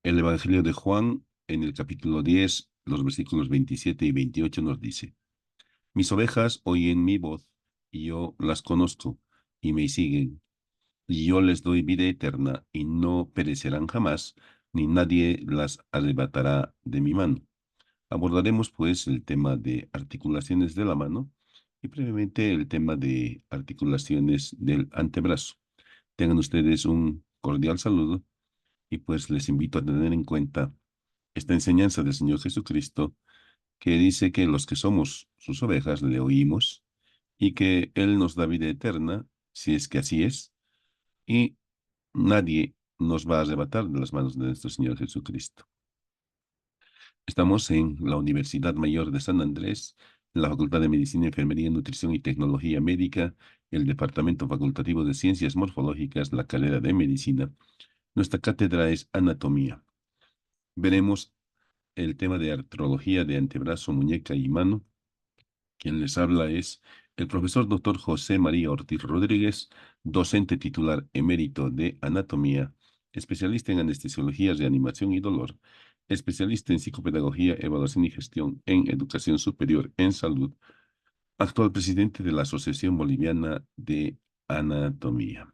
El Evangelio de Juan, en el capítulo 10, los versículos 27 y 28 nos dice, Mis ovejas oyen mi voz, y yo las conozco, y me siguen, y yo les doy vida eterna, y no perecerán jamás, ni nadie las arrebatará de mi mano. Abordaremos, pues, el tema de articulaciones de la mano, y brevemente el tema de articulaciones del antebrazo. Tengan ustedes un cordial saludo, y pues les invito a tener en cuenta esta enseñanza del Señor Jesucristo, que dice que los que somos sus ovejas le oímos y que Él nos da vida eterna, si es que así es, y nadie nos va a arrebatar de las manos de nuestro Señor Jesucristo. Estamos en la Universidad Mayor de San Andrés, en la Facultad de Medicina, Enfermería, Nutrición y Tecnología Médica, el Departamento Facultativo de Ciencias Morfológicas, la carrera de Medicina. Nuestra cátedra es Anatomía. Veremos el tema de artrología de antebrazo, muñeca y mano. Quien les habla es el profesor doctor José María Ortiz Rodríguez, docente titular emérito de anatomía, especialista en anestesiología, reanimación y dolor, especialista en psicopedagogía, evaluación y gestión en educación superior en salud, actual presidente de la Asociación Boliviana de Anatomía.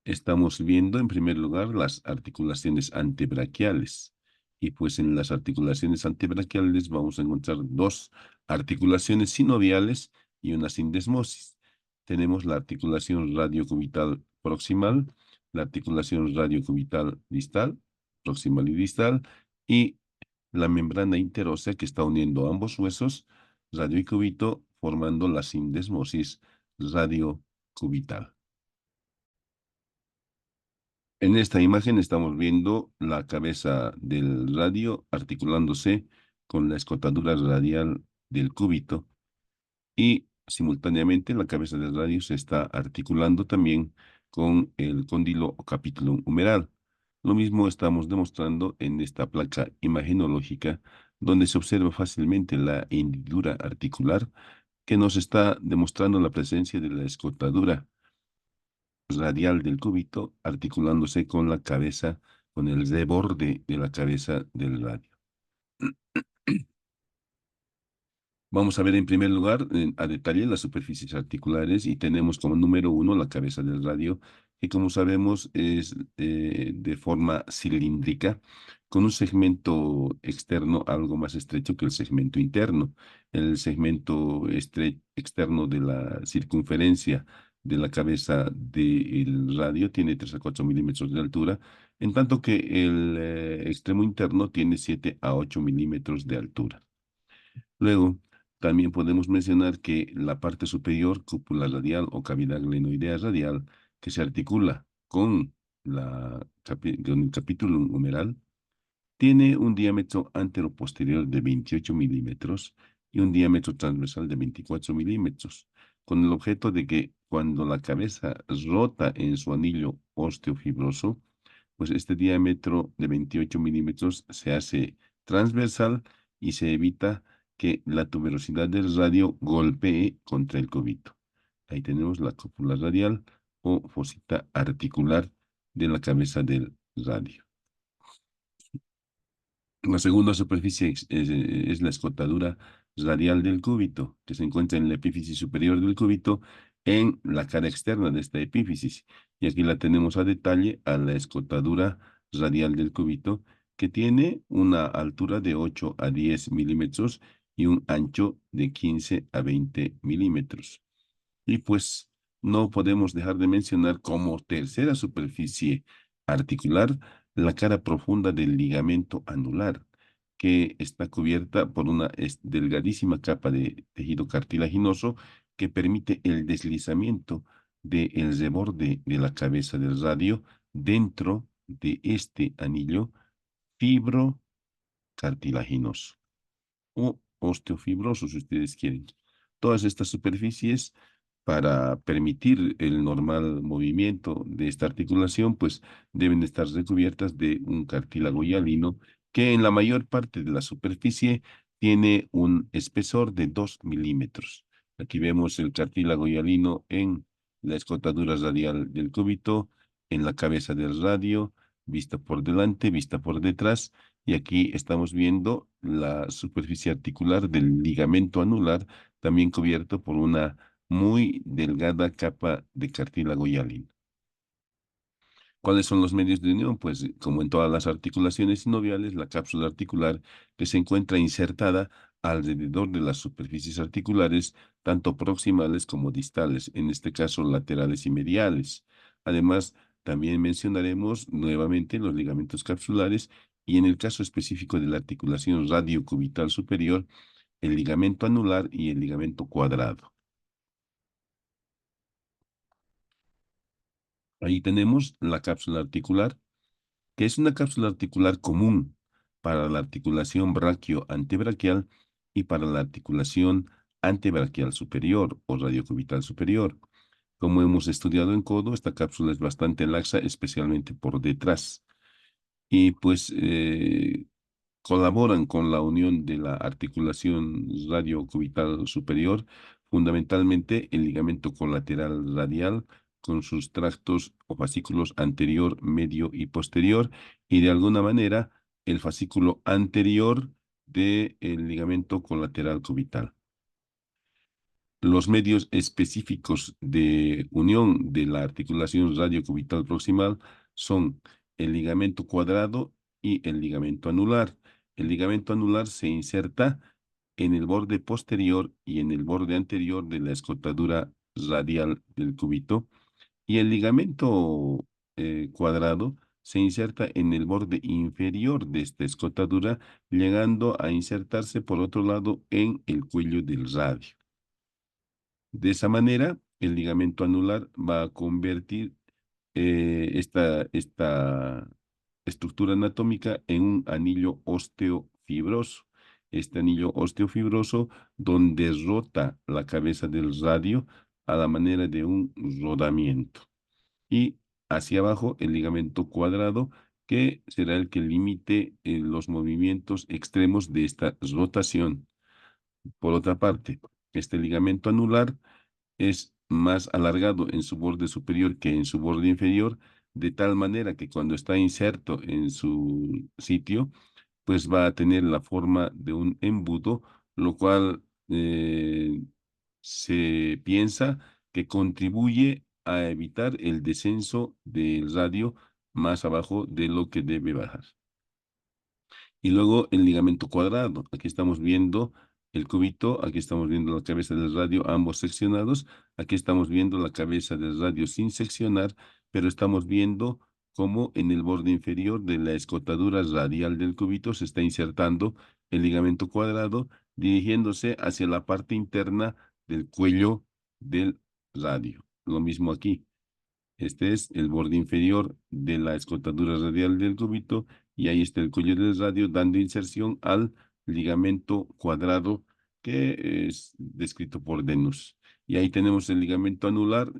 Estamos viendo en primer lugar las articulaciones antebraquiales. Y pues en las articulaciones antebraquiales vamos a encontrar dos articulaciones sinoviales y una sindesmosis. Tenemos la articulación radiocubital proximal, la articulación radiocubital distal, proximal y distal, y la membrana interósea que está uniendo ambos huesos, radio y cúbito, formando la sindesmosis radiocubital. En esta imagen estamos viendo la cabeza del radio articulándose con la escotadura radial del cúbito y simultáneamente la cabeza del radio se está articulando también con el cóndilo o capítulo humeral. Lo mismo estamos demostrando en esta placa imagenológica donde se observa fácilmente la hendidura articular que nos está demostrando la presencia de la escotadura radial del cúbito articulándose con la cabeza, con el reborde de la cabeza del radio. Vamos a ver en primer lugar a detalle las superficies articulares y tenemos como número uno la cabeza del radio, que como sabemos es de forma cilíndrica, con un segmento externo algo más estrecho que el segmento interno. El segmento externo de la circunferencia de la cabeza del radio tiene 3 a 4 milímetros de altura, en tanto que el extremo interno tiene 7 a 8 milímetros de altura. Luego, también podemos mencionar que la parte superior, cúpula radial o cavidad glenoidea radial, que se articula con, con el capítulo humeral, tiene un diámetro antero-posterior de 28 milímetros y un diámetro transversal de 24 milímetros, con el objeto de que cuando la cabeza rota en su anillo osteofibroso, pues este diámetro de 28 milímetros se hace transversal y se evita que la tuberosidad del radio golpee contra el cúbito. Ahí tenemos la cúpula radial o fosita articular de la cabeza del radio. La segunda superficie es la escotadura radial del cúbito, que se encuentra en la epífisis superior del cúbito, en la cara externa de esta epífisis. Y aquí la tenemos a detalle a la escotadura radial del cúbito, que tiene una altura de 8 a 10 milímetros y un ancho de 15 a 20 milímetros. Y pues no podemos dejar de mencionar como tercera superficie articular la cara profunda del ligamento anular, que está cubierta por una delgadísima capa de tejido cartilaginoso que permite el deslizamiento del reborde de la cabeza del radio dentro de este anillo fibrocartilaginoso o osteofibroso, si ustedes quieren. Todas estas superficies, para permitir el normal movimiento de esta articulación, pues deben estar recubiertas de un cartílago hialino que en la mayor parte de la superficie tiene un espesor de 2 milímetros. Aquí vemos el cartílago hialino en la escotadura radial del cúbito, en la cabeza del radio, vista por delante, vista por detrás, y aquí estamos viendo la superficie articular del ligamento anular, también cubierto por una muy delgada capa de cartílago hialino. ¿Cuáles son los medios de unión? Pues como en todas las articulaciones sinoviales, la cápsula articular que se encuentra insertada alrededor de las superficies articulares, tanto proximales como distales, en este caso laterales y mediales. Además, también mencionaremos nuevamente los ligamentos capsulares y en el caso específico de la articulación radiocubital superior, el ligamento anular y el ligamento cuadrado. Ahí tenemos la cápsula articular, que es una cápsula articular común para la articulación brachio-antebraquial y para la articulación antebraquial superior o radiocubital superior. Como hemos estudiado en codo, esta cápsula es bastante laxa, especialmente por detrás. Y pues colaboran con la unión de la articulación radiocubital superior, fundamentalmente el ligamento colateral radial con sus tractos o fascículos anterior, medio y posterior, y de alguna manera el fascículo anterior del ligamento colateral cubital. Los medios específicos de unión de la articulación radiocubital proximal son el ligamento cuadrado y el ligamento anular. El ligamento anular se inserta en el borde posterior y en el borde anterior de la escotadura radial del cúbito y el ligamento cuadrado se inserta en el borde inferior de esta escotadura, llegando a insertarse por otro lado en el cuello del radio. De esa manera, el ligamento anular va a convertir esta estructura anatómica en un anillo osteofibroso. Este anillo osteofibroso donde rota la cabeza del radio a la manera de un rodamiento. Y hacia abajo el ligamento cuadrado que será el que limite los movimientos extremos de esta rotación. Por otra parte, este ligamento anular es más alargado en su borde superior que en su borde inferior, de tal manera que cuando está inserto en su sitio, pues va a tener la forma de un embudo, lo cual se piensa que contribuye a evitar el descenso del radio más abajo de lo que debe bajar. Y luego el ligamento cuadrado. Aquí estamos viendo el cúbito, aquí estamos viendo la cabeza del radio, ambos seccionados. Aquí estamos viendo la cabeza del radio sin seccionar, pero estamos viendo cómo en el borde inferior de la escotadura radial del cúbito se está insertando el ligamento cuadrado, dirigiéndose hacia la parte interna del cuello del radio. Lo mismo aquí. Este es el borde inferior de la escotadura radial del cúbito y ahí está el cuello del radio dando inserción al ligamento cuadrado que es descrito por Denus. Y ahí tenemos el ligamento anular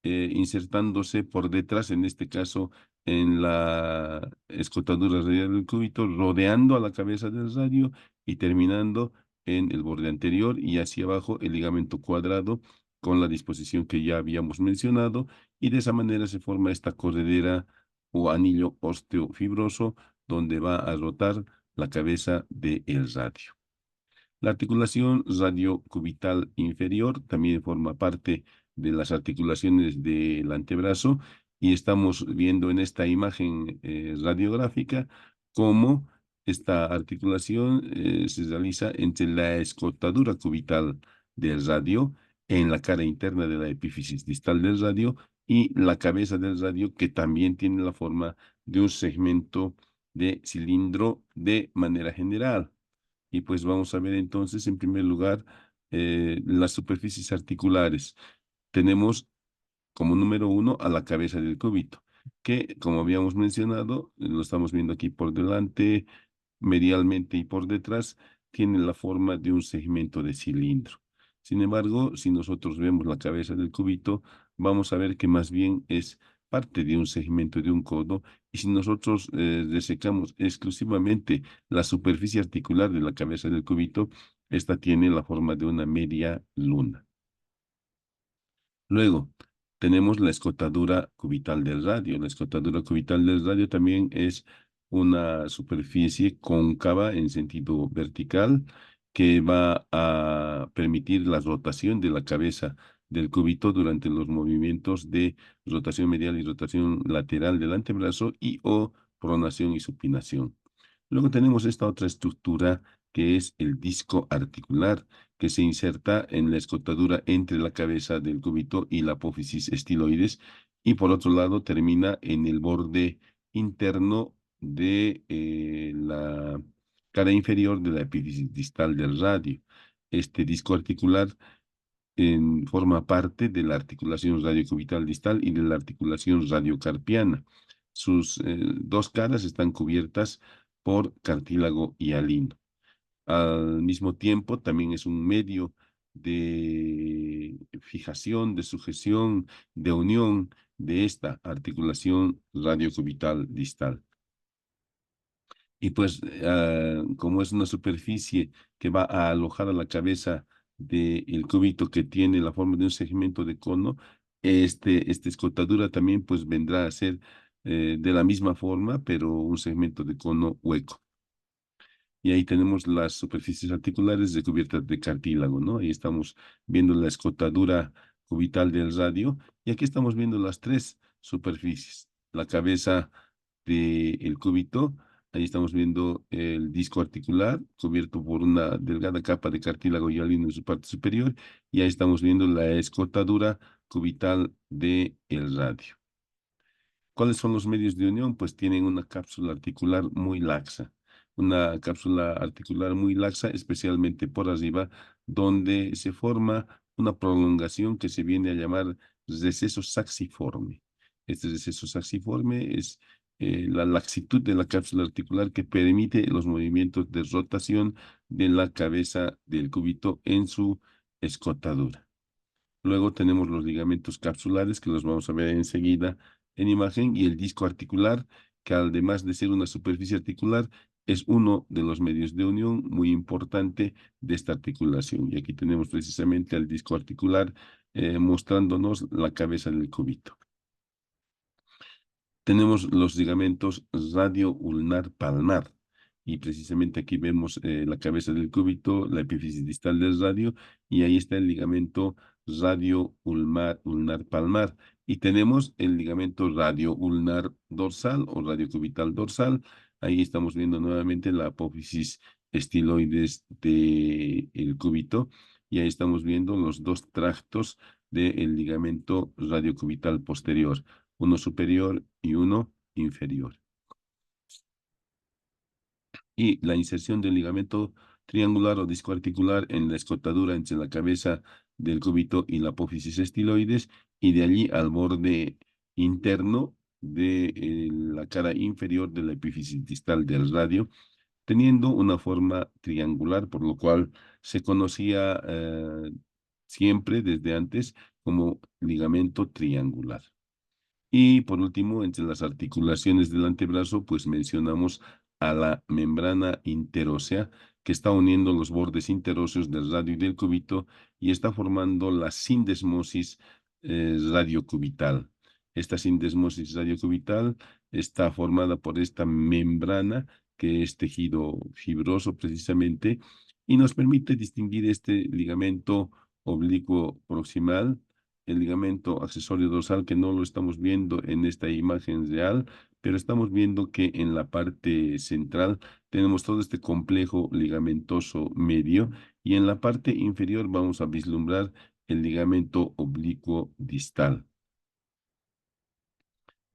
insertándose por detrás, en este caso en la escotadura radial del cúbito, rodeando a la cabeza del radio y terminando en el borde anterior y hacia abajo el ligamento cuadrado con la disposición que ya habíamos mencionado y de esa manera se forma esta corredera o anillo osteofibroso donde va a rotar la cabeza del radio. La articulación radiocubital inferior también forma parte de las articulaciones del antebrazo y estamos viendo en esta imagen radiográfica cómo esta articulación se realiza entre la escotadura cubital del radio en la cara interna de la epífisis distal del radio y la cabeza del radio que también tiene la forma de un segmento de cilindro de manera general. Y pues vamos a ver entonces, en primer lugar, las superficies articulares. Tenemos como número uno a la cabeza del cúbito, que como habíamos mencionado, lo estamos viendo aquí por delante, medialmente y por detrás, tiene la forma de un segmento de cilindro. Sin embargo, si nosotros vemos la cabeza del cúbito, vamos a ver que más bien es parte de un segmento de un codo, y si nosotros desecamos exclusivamente la superficie articular de la cabeza del cúbito, esta tiene la forma de una media luna. Luego, tenemos la escotadura cubital del radio. La escotadura cubital del radio también es una superficie cóncava en sentido vertical que va a permitir la rotación de la cabeza del cúbito durante los movimientos de rotación medial y rotación lateral del antebrazo y o pronación y supinación. Luego tenemos esta otra estructura que es el disco articular, que se inserta en la escotadura entre la cabeza del cúbito y la apófisis estiloides, y por otro lado termina en el borde interno de la cara inferior de la epífisis distal del radio. Este disco articular forma parte de la articulación radiocubital distal y de la articulación radiocarpiana. Sus dos caras están cubiertas por cartílago hialino. Al mismo tiempo, también es un medio de fijación, de sujeción, de unión de esta articulación radiocubital distal. Y pues, como es una superficie que va a alojar a la cabeza del cúbito que tiene la forma de un segmento de cono, esta escotadura también pues vendrá a ser de la misma forma, pero un segmento de cono hueco. Y ahí tenemos las superficies articulares recubiertas de cartílago, ¿no? Ahí estamos viendo la escotadura cubital del radio. Y aquí estamos viendo las tres superficies. La cabeza del cúbito, ahí estamos viendo el disco articular cubierto por una delgada capa de cartílago hialino en su parte superior. Y ahí estamos viendo la escotadura cubital del radio. ¿Cuáles son los medios de unión? Pues tienen una cápsula articular muy laxa, una cápsula articular muy laxa, especialmente por arriba, donde se forma una prolongación que se viene a llamar receso saxiforme. Este receso saxiforme es la laxitud de la cápsula articular que permite los movimientos de rotación de la cabeza del cúbito en su escotadura. Luego tenemos los ligamentos capsulares, que los vamos a ver enseguida en imagen, y el disco articular, que además de ser una superficie articular, es uno de los medios de unión muy importante de esta articulación. Y aquí tenemos precisamente al disco articular mostrándonos la cabeza del cúbito. Tenemos los ligamentos radio-ulnar palmar. Y precisamente aquí vemos la cabeza del cúbito, la epífisis distal del radio, y ahí está el ligamento radio-ulnar palmar. Y tenemos el ligamento radio-ulnar dorsal o radiocubital dorsal. Ahí estamos viendo nuevamente la apófisis estiloides del cúbito. Y ahí estamos viendo los dos tractos del ligamento radiocubital posterior, uno superior y uno inferior. Y la inserción del ligamento triangular o disco articular en la escotadura entre la cabeza del cúbito y la apófisis estiloides, y de allí al borde interno de la cara inferior de la epífisis distal del radio, teniendo una forma triangular, por lo cual se conocía siempre desde antes como ligamento triangular. Y por último, entre las articulaciones del antebrazo, pues mencionamos a la membrana interósea, que está uniendo los bordes interóseos del radio y del cúbito y está formando la sindesmosis radiocubital. Esta sindesmosis radiocubital está formada por esta membrana, que es tejido fibroso precisamente, y nos permite distinguir este ligamento oblicuo proximal, el ligamento accesorio dorsal, que no lo estamos viendo en esta imagen real, pero estamos viendo que en la parte central tenemos todo este complejo ligamentoso medio, y en la parte inferior vamos a vislumbrar el ligamento oblicuo distal.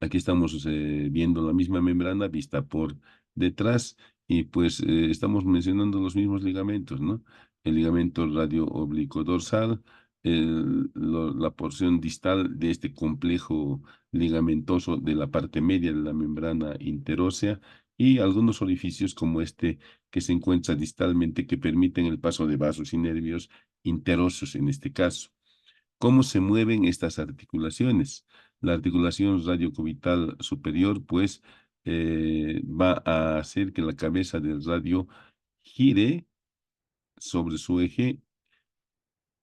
Aquí estamos viendo la misma membrana vista por detrás, y pues estamos mencionando los mismos ligamentos, ¿no? El ligamento radio oblicuo dorsal, la porción distal de este complejo ligamentoso de la parte media de la membrana interósea, y algunos orificios como este que se encuentra distalmente, que permiten el paso de vasos y nervios interóseos en este caso. ¿Cómo se mueven estas articulaciones? La articulación radiocubital superior, pues, va a hacer que la cabeza del radio gire sobre su eje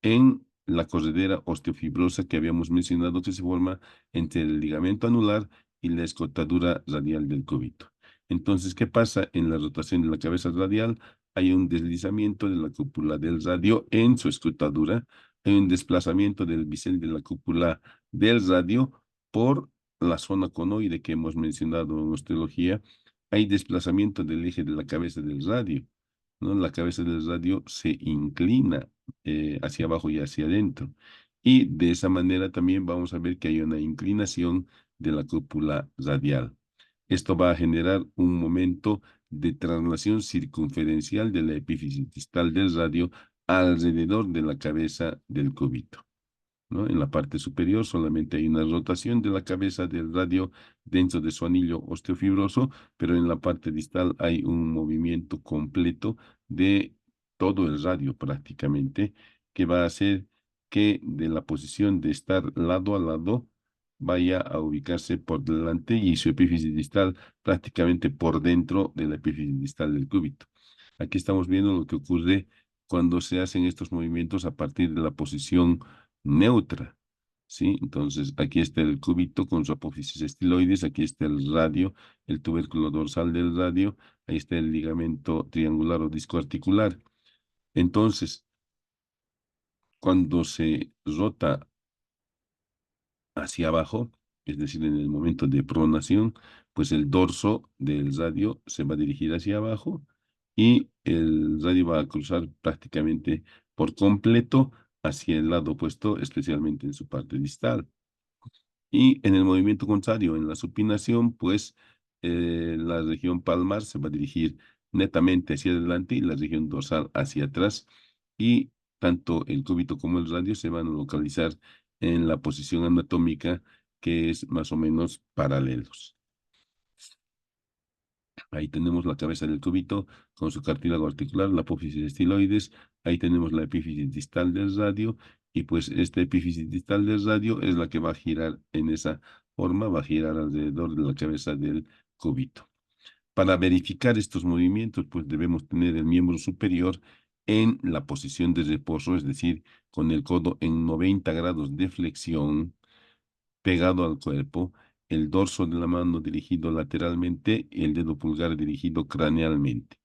en la corredera osteofibrosa que habíamos mencionado que se forma entre el ligamento anular y la escotadura radial del cúbito. Entonces, ¿qué pasa? En la rotación de la cabeza radial hay un deslizamiento de la cúpula del radio en su escotadura, hay un desplazamiento del bisel de la cúpula del radio por la zona conoide que hemos mencionado en osteología, hay desplazamiento del eje de la cabeza del radio, ¿no? La cabeza del radio se inclina hacia abajo y hacia adentro. Y de esa manera también vamos a ver que hay una inclinación de la cúpula radial. Esto va a generar un momento de traslación circunferencial de la epífisis distal del radio alrededor de la cabeza del cúbito, ¿no? En la parte superior solamente hay una rotación de la cabeza del radio dentro de su anillo osteofibroso, pero en la parte distal hay un movimiento completo de todo el radio prácticamente, que va a hacer que de la posición de estar lado a lado vaya a ubicarse por delante y su epífisis distal prácticamente por dentro de la epífisis distal del cúbito. Aquí estamos viendo lo que ocurre cuando se hacen estos movimientos a partir de la posición neutra, ¿sí? Entonces, aquí está el cúbito con su apófisis estiloides, aquí está el radio, el tubérculo dorsal del radio, ahí está el ligamento triangular o disco articular. Entonces, cuando se rota hacia abajo, es decir, en el momento de pronación, pues el dorso del radio se va a dirigir hacia abajo y el radio va a cruzar prácticamente por completo hacia el lado opuesto, especialmente en su parte distal. Y en el movimiento contrario, en la supinación, pues la región palmar se va a dirigir netamente hacia adelante y la región dorsal hacia atrás. Y tanto el cúbito como el radio se van a localizar en la posición anatómica que es más o menos paralelos. Ahí tenemos la cabeza del cúbito con su cartílago articular, la apófisis estiloides. Ahí tenemos la epífisis distal del radio. Y pues esta epífisis distal del radio es la que va a girar en esa forma, va a girar alrededor de la cabeza del cúbito. Para verificar estos movimientos, pues debemos tener el miembro superior en la posición de reposo, es decir, con el codo en 90 grados de flexión pegado al cuerpo, el dorso de la mano dirigido lateralmente y el dedo pulgar dirigido cranealmente.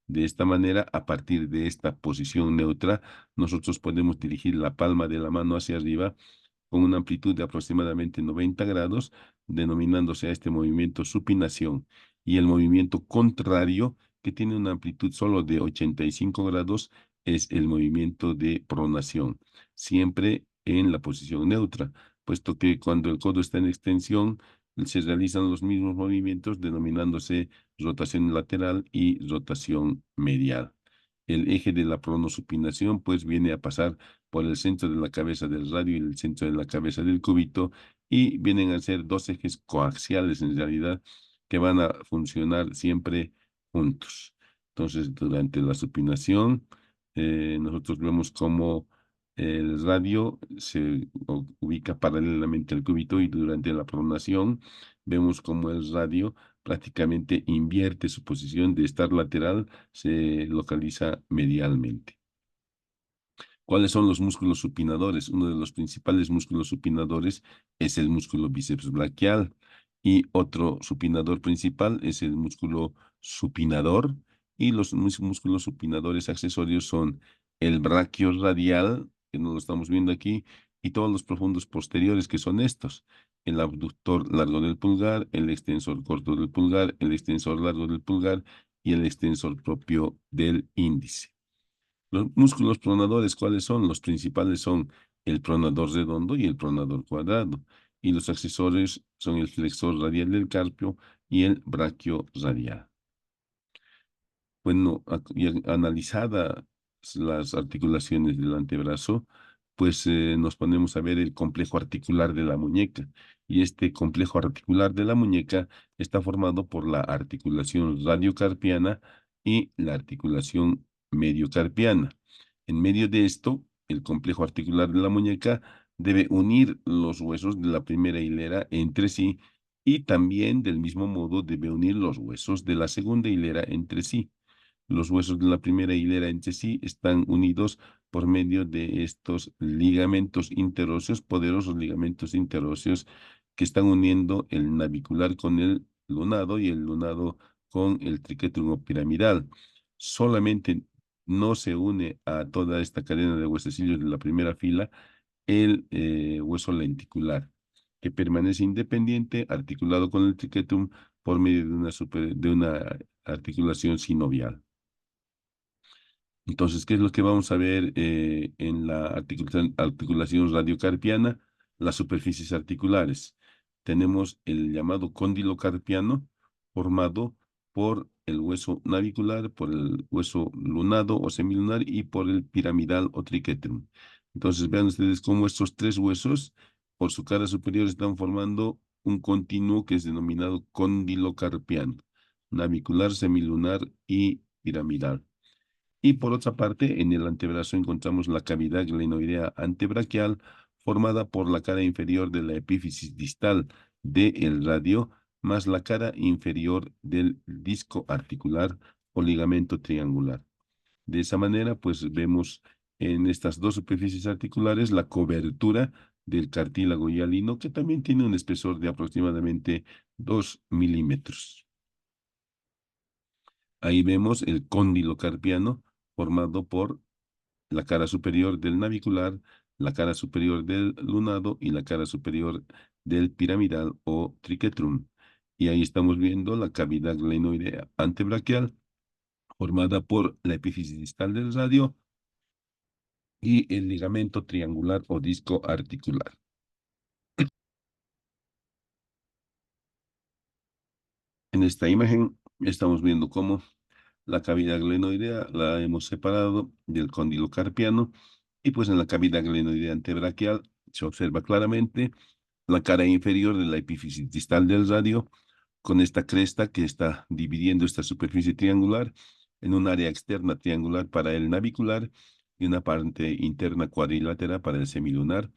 De esta manera, a partir de esta posición neutra, nosotros podemos dirigir la palma de la mano hacia arriba con una amplitud de aproximadamente 90 grados, denominándose a este movimiento supinación, y el movimiento contrario, que tiene una amplitud solo de 85 grados, es el movimiento de pronación, siempre en la posición neutra, puesto que cuando el codo está en extensión, se realizan los mismos movimientos denominándose rotación lateral y rotación medial. El eje de la pronosupinación pues viene a pasar por el centro de la cabeza del radio y el centro de la cabeza del cúbito y vienen a ser dos ejes coaxiales en realidad que van a funcionar siempre juntos. Entonces, durante la supinación, nosotros vemos cómo el radio se ubica paralelamente al cúbito y durante la pronación vemos cómo el radio prácticamente invierte su posición de estar lateral, se localiza medialmente. ¿Cuáles son los músculos supinadores? Uno de los principales músculos supinadores es el músculo bíceps braquial y otro supinador principal es el músculo supinador y los músculos supinadores accesorios son el braquio radial, que no lo estamos viendo aquí, y todos los profundos posteriores que son estos, el abductor largo del pulgar, el extensor corto del pulgar, el extensor largo del pulgar y el extensor propio del índice. Los músculos pronadores, ¿cuáles son? Los principales son el pronador redondo y el pronador cuadrado. Y los accesorios son el flexor radial del carpio y el braquio radial. Bueno, y analizadas las articulaciones del antebrazo, pues nos ponemos a ver el complejo articular de la muñeca. Y este complejo articular de la muñeca está formado por la articulación radiocarpiana y la articulación mediocarpiana. En medio de esto, el complejo articular de la muñeca debe unir los huesos de la primera hilera entre sí y también del mismo modo debe unir los huesos de la segunda hilera entre sí. Los huesos de la primera hilera entre sí están unidos por medio de estos ligamentos interóseos, poderosos ligamentos interóseos que están uniendo el navicular con el lunado y el lunado con el triquetrum o piramidal. Solamente no se une a toda esta cadena de huesecillos de la primera fila el hueso lenticular, que permanece independiente, articulado con el triquetrum por medio de de una articulación sinovial. Entonces, ¿qué es lo que vamos a ver en la articulación radiocarpiana? Las superficies articulares. Tenemos el llamado cóndilo carpiano, formado por el hueso navicular, por el hueso lunado o semilunar y por el piramidal o triquetrum. Entonces, vean ustedes cómo estos tres huesos, por su cara superior, están formando un continuo que es denominado cóndilo carpiano, navicular, semilunar y piramidal. Y por otra parte, en el antebrazo encontramos la cavidad glenoidea antebraquial formada por la cara inferior de la epífisis distal del radio más la cara inferior del disco articular o ligamento triangular. De esa manera, pues vemos en estas dos superficies articulares la cobertura del cartílago hialino, que también tiene un espesor de aproximadamente 2 milímetros. Ahí vemos el cóndilo carpiano formado por la cara superior del navicular, la cara superior del lunado y la cara superior del piramidal o triquetrum. Y ahí estamos viendo la cavidad glenoidea antebraquial formada por la epífisis distal del radio y el ligamento triangular o disco articular. En esta imagen estamos viendo cómo la cavidad glenoidea la hemos separado del cóndilo carpiano y pues en la cavidad glenoidea antebraquial se observa claramente la cara inferior de la epífisis distal del radio con esta cresta que está dividiendo esta superficie triangular en un área externa triangular para el navicular y una parte interna cuadrilátera para el semilunar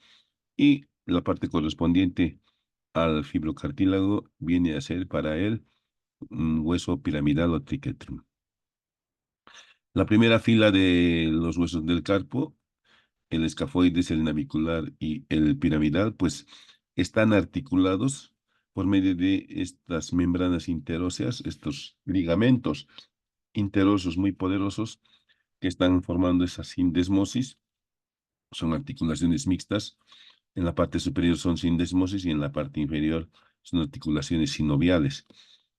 y la parte correspondiente al fibrocartílago viene a ser para él un hueso piramidal o triquetrum. La primera fila de los huesos del carpo, el escafoides, el navicular y el piramidal, pues están articulados por medio de estas membranas interóseas, estos ligamentos interosos muy poderosos que están formando esa sindesmosis. Son articulaciones mixtas. En la parte superior son sindesmosis y en la parte inferior son articulaciones sinoviales.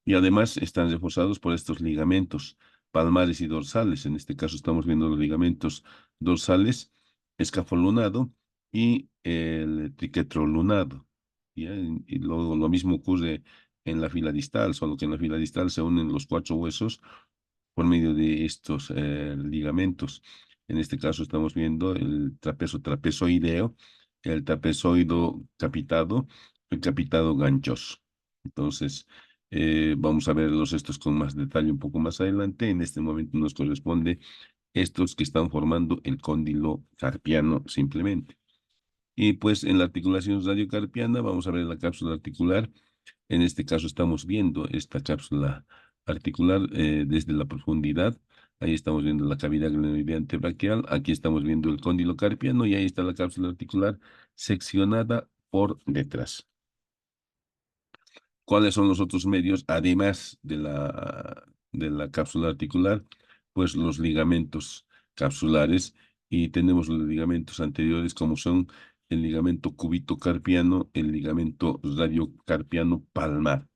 Y además están reforzados por estos ligamentos palmares y dorsales. En este caso estamos viendo los ligamentos dorsales, escafolunado y el triquetrolunado. ¿Ya? Y lo mismo ocurre en la fila distal, solo que en la fila distal se unen los cuatro huesos por medio de estos ligamentos. En este caso estamos viendo el trapezo trapezoideo, el trapezoido capitado, el capitado ganchoso. Entonces, vamos a verlos estos con más detalle un poco más adelante. En este momento nos corresponde estos que están formando el cóndilo carpiano simplemente. Y pues en la articulación radiocarpiana vamos a ver la cápsula articular. En este caso estamos viendo esta cápsula articular desde la profundidad. Ahí estamos viendo la cavidad glenoidea antebraquial. Aquí estamos viendo el cóndilo carpiano y ahí está la cápsula articular seccionada por detrás. ¿Cuáles son los otros medios, además de la cápsula articular? Pues los ligamentos capsulares y tenemos los ligamentos anteriores como son el ligamento cúbito-carpiano, el ligamento radiocarpiano palmar.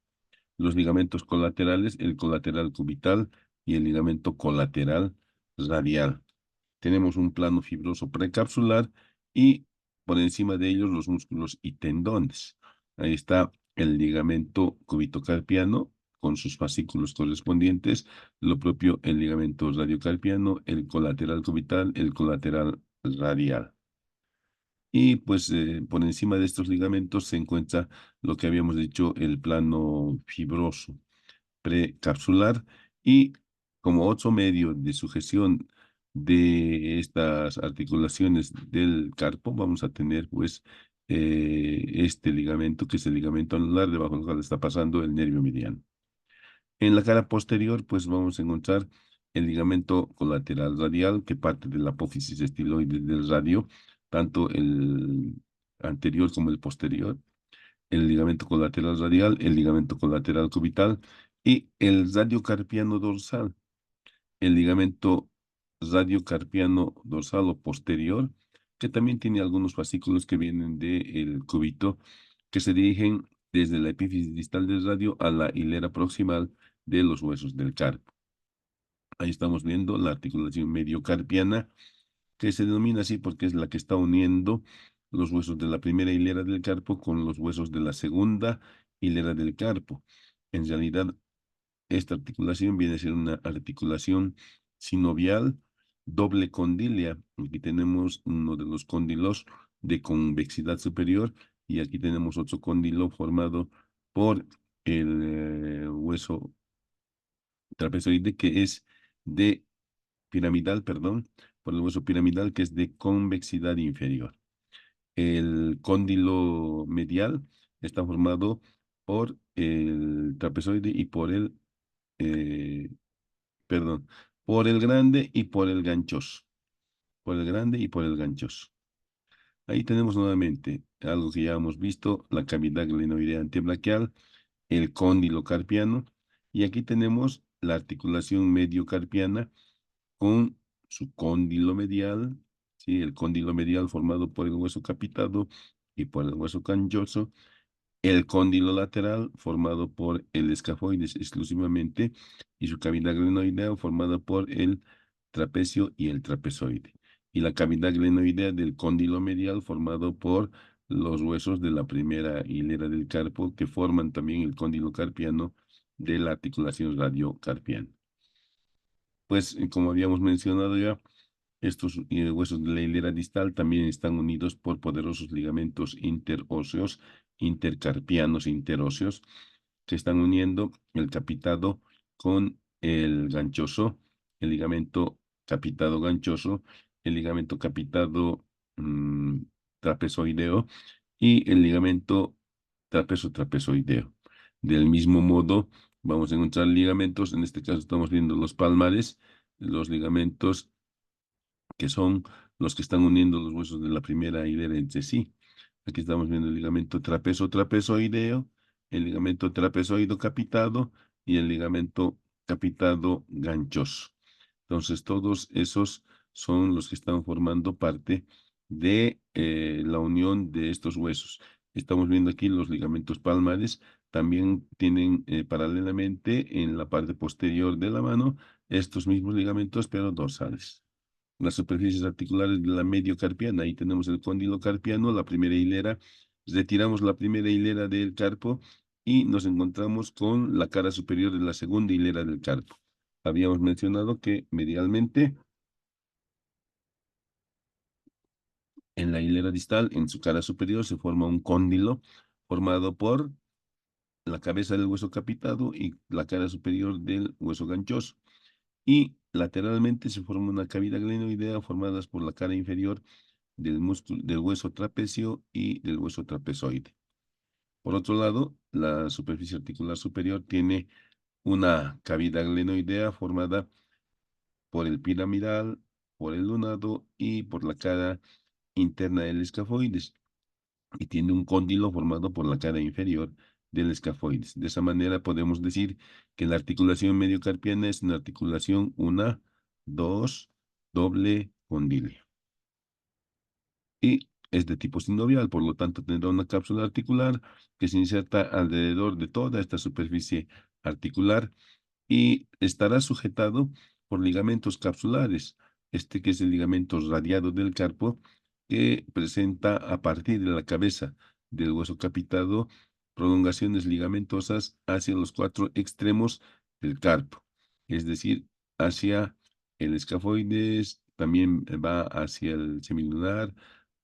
Los ligamentos colaterales, el colateral cubital y el ligamento colateral radial. Tenemos un plano fibroso precapsular y por encima de ellos los músculos y tendones. Ahí está el ligamento cubitocarpiano con sus fascículos correspondientes, lo propio el ligamento radiocarpiano, el colateral cubital, el colateral radial. Y pues por encima de estos ligamentos se encuentra lo que habíamos dicho, el plano fibroso precapsular y como otro medio de sujeción de estas articulaciones del carpo, vamos a tener pues este ligamento que es el ligamento anular debajo del cual está pasando el nervio mediano. En la cara posterior pues vamos a encontrar el ligamento colateral radial, que parte de la apófisis estiloide del radio, tanto el anterior como el posterior, el ligamento colateral radial, el ligamento colateral cubital y el radiocarpiano dorsal. El ligamento radiocarpiano dorsal o posterior, que también tiene algunos fascículos que vienen del cúbito, que se dirigen desde la epífisis distal del radio a la hilera proximal de los huesos del carpo. Ahí estamos viendo la articulación mediocarpiana, que se denomina así porque es la que está uniendo los huesos de la primera hilera del carpo con los huesos de la segunda hilera del carpo. En realidad, esta articulación viene a ser una articulación sinovial doble condílea. Aquí tenemos uno de los cóndilos de convexidad superior y aquí tenemos otro cóndilo formado por el hueso trapezoide que es de piramidal, perdón, por el hueso piramidal que es de convexidad inferior. El cóndilo medial está formado por el trapezoide y por el eh, perdón, por el grande y por el ganchoso, por el grande y por el ganchoso. Ahí tenemos nuevamente algo que ya hemos visto, la cavidad glenoidea antebraquial, el cóndilo carpiano, y aquí tenemos la articulación mediocarpiana con su cóndilo medial, ¿sí? El cóndilo medial formado por el hueso capitado y por el hueso ganchoso, el cóndilo lateral, formado por el escafoides exclusivamente, y su cavidad glenoidea, formada por el trapecio y el trapezoide. Y la cavidad glenoidea del cóndilo medial, formado por los huesos de la primera hilera del carpo, que forman también el cóndilo carpiano de la articulación radiocarpiana. Pues, como habíamos mencionado ya, estos huesos de la hilera distal también están unidos por poderosos ligamentos interóseos, intercarpianos e interóseos, que están uniendo el capitado con el ganchoso, el ligamento capitado ganchoso, el ligamento capitado mm, trapezoideo y el ligamento trapezoideo. Del mismo modo, vamos a encontrar ligamentos, en este caso estamos viendo los palmares, los ligamentos que son los que están uniendo los huesos de la primera hilera entre sí. Aquí estamos viendo el ligamento trapezoideo, el ligamento trapezoido capitado y el ligamento capitado ganchoso. Entonces, todos esos son los que están formando parte de la unión de estos huesos. Estamos viendo aquí los ligamentos palmares, también tienen paralelamente en la parte posterior de la mano estos mismos ligamentos, pero dorsales. Las superficies articulares de la mediocarpiana. Ahí tenemos el cóndilo carpiano, la primera hilera. Retiramos la primera hilera del carpo y nos encontramos con la cara superior de la segunda hilera del carpo. Habíamos mencionado que medialmente en la hilera distal, en su cara superior, se forma un cóndilo formado por la cabeza del hueso capitado y la cara superior del hueso ganchoso. Y lateralmente se forma una cavidad glenoidea formadas por la cara inferior del músculo, del hueso trapecio y del hueso trapezoide. Por otro lado, la superficie articular superior tiene una cavidad glenoidea formada por el piramidal, por el lunado y por la cara interna del escafoides, y tiene un cóndilo formado por la cara inferior del escafoides. De esa manera podemos decir que la articulación mediocarpiana es una articulación una, dos, doble condilio. Y es de tipo sinovial, por lo tanto tendrá una cápsula articular que se inserta alrededor de toda esta superficie articular y estará sujetado por ligamentos capsulares, este que es el ligamento radiado del carpo, que presenta a partir de la cabeza del hueso capitado prolongaciones ligamentosas hacia los cuatro extremos del carpo, es decir, hacia el escafoides, también va hacia el semilunar,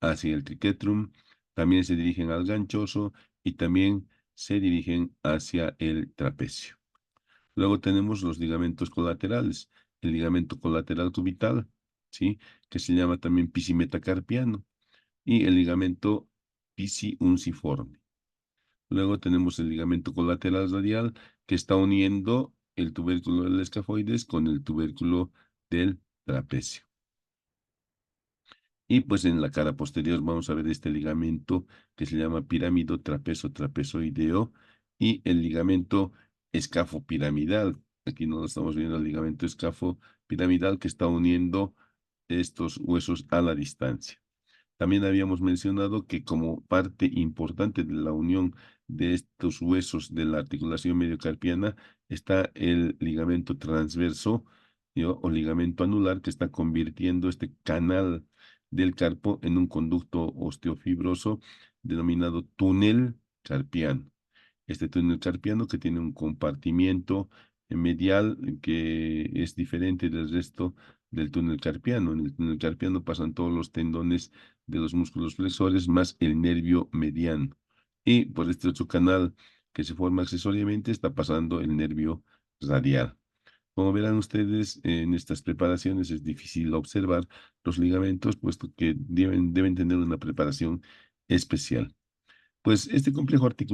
hacia el triquetrum, también se dirigen al ganchoso y también se dirigen hacia el trapecio. Luego tenemos los ligamentos colaterales, el ligamento colateral cubital, ¿sí? Que se llama también pisimetacarpiano, y el ligamento pisiunciforme. Luego tenemos el ligamento colateral radial que está uniendo el tubérculo del escafoides con el tubérculo del trapecio. Y pues en la cara posterior vamos a ver este ligamento que se llama pirámido trapezoideo y el ligamento escafopiramidal. Aquí no lo estamos viendo el ligamento escafopiramidal que está uniendo estos huesos a la distancia. También habíamos mencionado que como parte importante de la unión de estos huesos de la articulación mediocarpiana está el ligamento transverso, ¿yo? O ligamento anular que está convirtiendo este canal del carpo en un conducto osteofibroso denominado túnel carpiano. Este túnel carpiano que tiene un compartimiento medial que es diferente del resto del túnel carpiano. En el túnel carpiano pasan todos los tendones de los músculos flexores más el nervio mediano. Y por este otro canal que se forma accesoriamente está pasando el nervio radial. Como verán ustedes, en estas preparaciones es difícil observar los ligamentos, puesto que deben tener una preparación especial. Pues este complejo articular